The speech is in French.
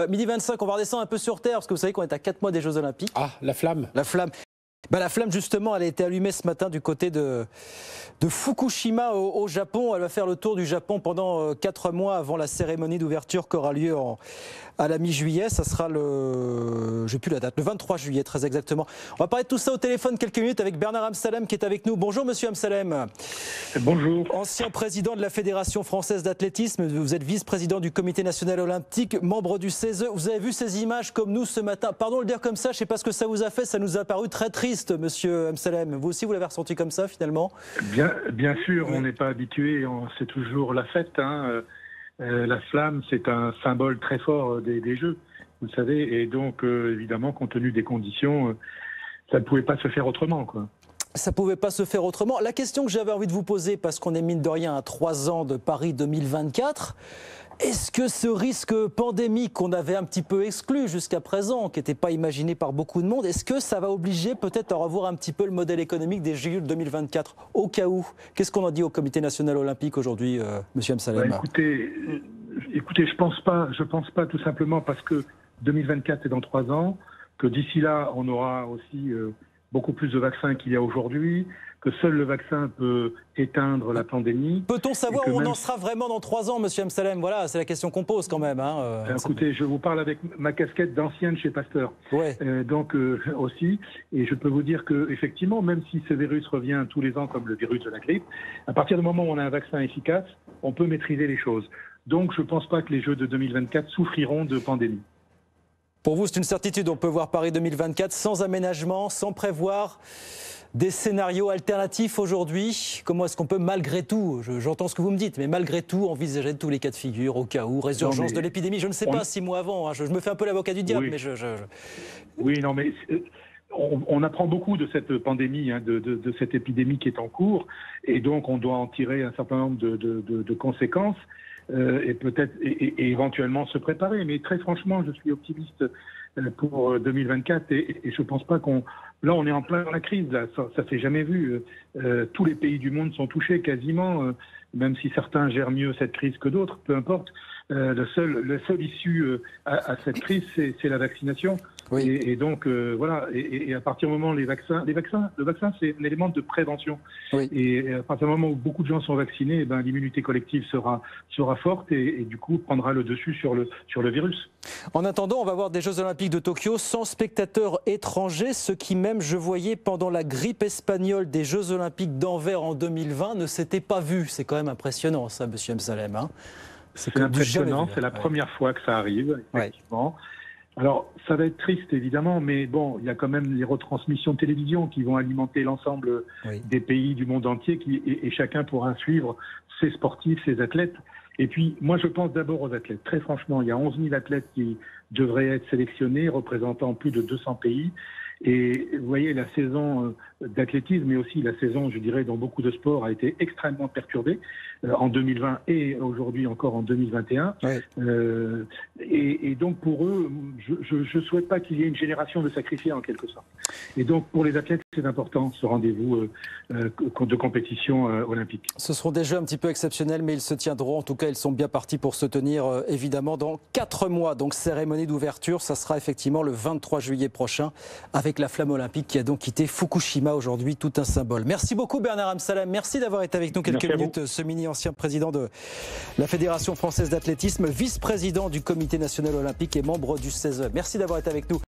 Midi 25, on va redescendre un peu sur Terre, parce que vous savez qu'on est à 4 mois des Jeux Olympiques. Ah, la flamme. La flamme. La flamme, justement, elle a été allumée ce matin du côté de Fukushima au Japon. Elle va faire le tour du Japon pendant 4 mois avant la cérémonie d'ouverture qui aura lieu à la mi-juillet. Ça sera j'ai plus la date, le 23 juillet très exactement. On va parler de tout ça au téléphone quelques minutes avec Bernard Amsalem qui est avec nous. Bonjour Monsieur Amsalem. Bonjour. Ancien président de la Fédération française d'athlétisme, vous êtes vice-président du Comité national olympique, membre du CESE. Vous avez vu ces images comme nous ce matin. Pardon de le dire comme ça, je ne sais pas ce que ça vous a fait, ça nous a paru très triste, Monsieur Amsalem. Vous aussi, vous l'avez ressenti comme ça finalement? Bien sûr, oui. On n'est pas habitué, c'est toujours la fête. La flamme, c'est un symbole très fort des Jeux, vous le savez, et donc évidemment, compte tenu des conditions, ça ne pouvait pas se faire autrement, quoi. Ça ne pouvait pas se faire autrement. La question que j'avais envie de vous poser, parce qu'on est mine de rien à 3 ans de Paris 2024, est-ce que ce risque pandémique qu'on avait un petit peu exclu jusqu'à présent, qui n'était pas imaginé par beaucoup de monde, est-ce que ça va obliger peut-être à revoir un petit peu le modèle économique des Jeux 2024 au cas où? Qu'est-ce qu'on en dit au Comité national olympique aujourd'hui, Monsieur Amsalem? Écoutez, je pense pas tout simplement parce que 2024 est dans 3 ans, que d'ici là on aura aussi beaucoup plus de vaccins qu'il y a aujourd'hui, que seul le vaccin peut éteindre la pandémie. Peut-on savoir où on en sera vraiment dans 3 ans, Monsieur Amsalem? Voilà, c'est la question qu'on pose quand même. Écoutez, je vous parle avec ma casquette d'ancien de chez Pasteur. Ouais. Aussi, et je peux vous dire que effectivement, même si ce virus revient tous les ans comme le virus de la grippe, à partir du moment où on a un vaccin efficace, on peut maîtriser les choses. Donc je ne pense pas que les Jeux de 2024 souffriront de pandémie. Pour vous, c'est une certitude, on peut voir Paris 2024 sans aménagement, sans prévoir des scénarios alternatifs aujourd'hui. Comment est-ce qu'on peut, malgré tout, j'entends ce que vous me dites, mais malgré tout, envisager tous les cas de figure au cas où, résurgence de l'épidémie? Je ne sais pas, 6 mois avant, je me fais un peu l'avocat du diable, oui. mais Oui, non, mais on apprend beaucoup de cette pandémie, de cette épidémie qui est en cours, et donc on doit en tirer un certain nombre de conséquences. Et peut-être et éventuellement se préparer. Mais très franchement, je suis optimiste pour 2024 et je pense pas là on est en plein dans la crise, là, ça s'est jamais vu. Tous les pays du monde sont touchés quasiment, même si certains gèrent mieux cette crise que d'autres, peu importe. Le seul issue à cette crise, c'est la vaccination. Oui. Et donc voilà. Et à partir du moment où le vaccin, c'est un élément de prévention. Oui. Et à partir du moment où beaucoup de gens sont vaccinés, l'immunité collective sera forte et du coup prendra le dessus sur le virus. En attendant, on va voir des Jeux Olympiques de Tokyo sans spectateurs étrangers, ce qui même je voyais pendant la grippe espagnole des Jeux Olympiques d'Anvers en 2020 ne s'était pas vu. C'est quand même impressionnant ça, Monsieur Amsalem. C'est impressionnant, c'est la première fois que ça arrive, effectivement. Ouais. Alors, ça va être triste, évidemment, mais bon, il y a quand même les retransmissions de télévision qui vont alimenter l'ensemble des pays du monde entier et chacun pourra suivre ses sportifs, ses athlètes. Et puis, moi, je pense d'abord aux athlètes. Très franchement, il y a 11 000 athlètes qui devraient être sélectionnés, représentant plus de 200 pays. Et vous voyez, la saison d'athlétisme, mais aussi la saison, je dirais, dans beaucoup de sports, a été extrêmement perturbée en 2020 et aujourd'hui encore en 2021. Ouais. Et donc pour eux, je ne souhaite pas qu'il y ait une génération de sacrifiés en quelque sorte. Et donc pour les athlètes, c'est important ce rendez-vous de compétition olympique. Ce seront des jeux un petit peu exceptionnels, mais ils se tiendront. En tout cas, ils sont bien partis pour se tenir évidemment dans 4 mois. Donc cérémonie d'ouverture, ça sera effectivement le 23 juillet prochain avec la flamme olympique qui a donc quitté Fukushima aujourd'hui, tout un symbole. Merci beaucoup Bernard Amsalem, merci d'avoir été avec nous quelques minutes ce midi, ancien président de la Fédération française d'athlétisme, vice-président du Comité national olympique et membre du CESE. Merci d'avoir été avec nous.